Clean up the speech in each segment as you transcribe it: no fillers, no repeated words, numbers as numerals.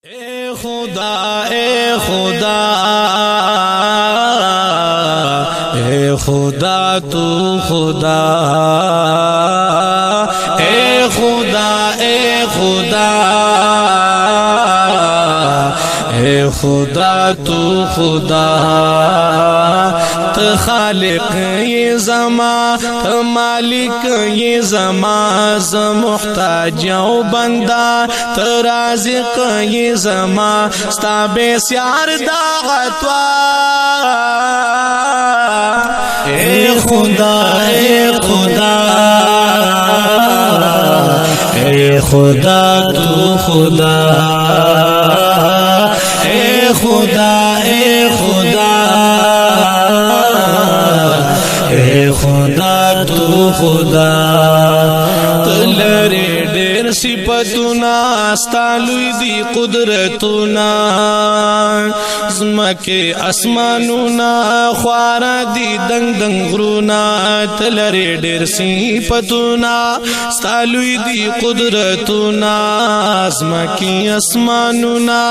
اے خدا اے خدا اے خدا تو خدا اے خدا اے خدا اے خدا تو خدا تو خالق یہ زما تو مالک یہ زما ز محتاج او بندہ تو رازق یہ زما ستا بسیار دعوتوا اے خدا اے خدا اے خدا تو خدا اے خدا اے خدا اے خدا تو خدا تلری ډېر صفاتونه ستا لوی دي قدرتونه زمکه اسمانونه خواره دي دنګ دنګ غرونه تلری ډېر صفاتونه ستا لوی دي قدرتونه زمکه اسمانونه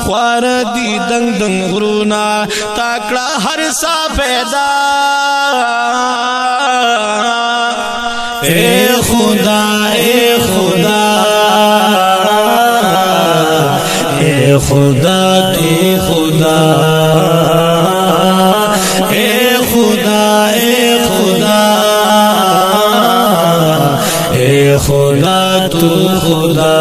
خواره دي دنګ دنګ غرونه تاکړه هر څه پیدا اے خدا اے خدا اے خدا اے خدا اے خدا اے خدا اے خدا تو خدا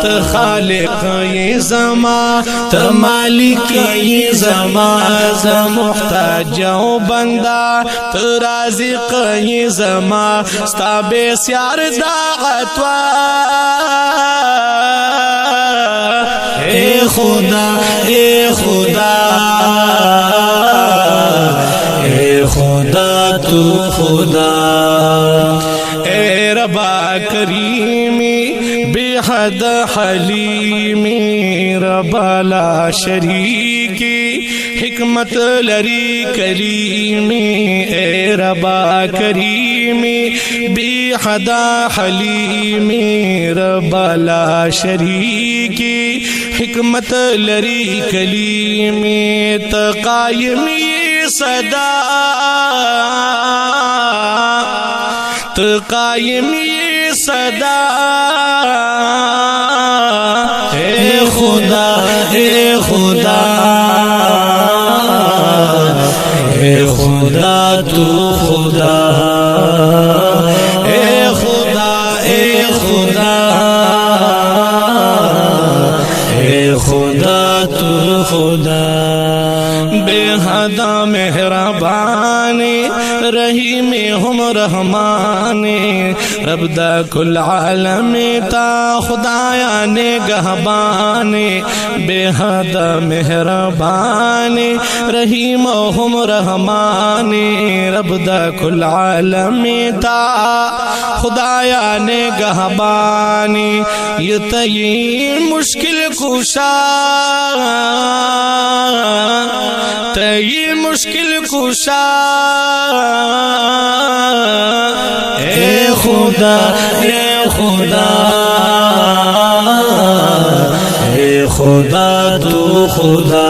تو خالق یہ زما تو مالک یہ زما ز محتاج او بندہ تو رازق یہ زما ستا بسیار دعوتوا اے خدا اے خدا اے خدا تو خدا اے ربا کریمی بے حد حلیمی ربا لا شریکی حکمت لری کریمی اے ربا کریمی بے حد حلیمی ربا لا شریکی حکمت لری کلیمی تقایمی صدا تقایمی صدا اے خدا اے خدا اے خدا تو خدا اے خدا اے خدا اے خدا تو خدا بے حد مہربانی رحیم ہم رحمانی رب دا کل عالم تا خدایا نگہبانی بے حد مہربانی رحیم ہم رحمانی رب دا کل عالم تا خدایا نگہبانی یہ تئی مشکل کشا تئی مشکل کشا اے خدا اے خدا اے خدا تو خدا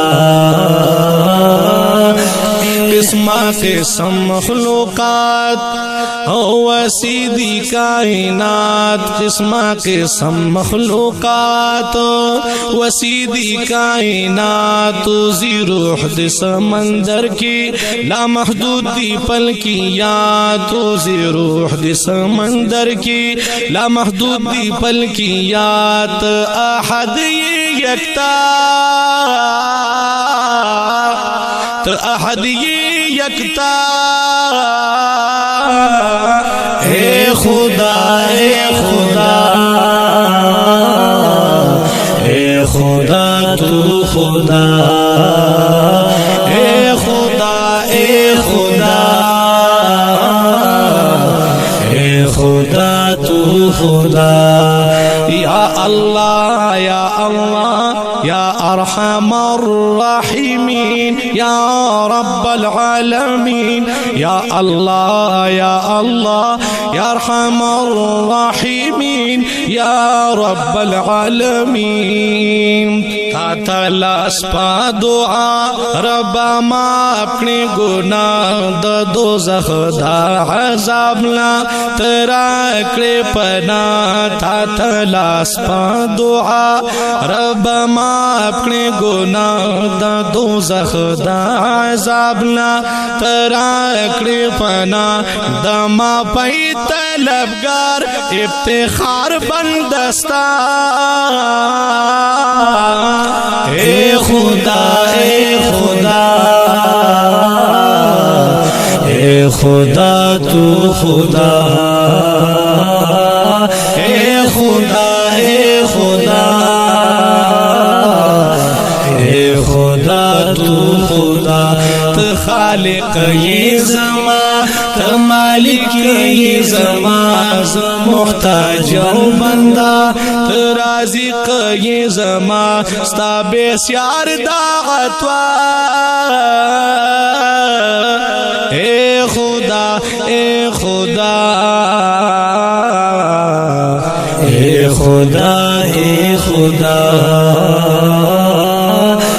قسمت قسم مخلوقات وسیدی کائنات قسمت قسم مخلوقات وسیدی کائنات زی روح دی سمندر کی لامحدود دی پل کی یاد زی روح دی سمندر کی لامحدود دی پل کی یاد احد یکتا تو احد یکتا اے خدا اے خدا اے خدا تو خدا اے خدا اے خدا اے خدا تو خدا یا اللہ یا اللہ یا ارحم الراحمین یا رب العالمین یا اللہ یا اللہ یا ارحم الراحمین یا رب العالمین تا لاس پا دعا رب ما اپنے گناہ دا دوزخ دا عذابنا تراکڑے پنا تا لاس پا دعا رب ما اپنے گناہ دا دوزخ دا عذابنا تراکڑے پنا دا ما پئی طلبگار افتخار بندستا اے خدا اے خدا اے خدا تو خدا اے خدا اے خدا اے خدا تو خدا تو خالق یہ زمان تو مالک یہ زمان محتاج و بندہ تو رازق یہ زمان ستا بسیار دعوتوا اے خدا اے خدا اے خدا اے خدا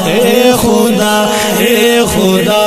اے خدا اے خدا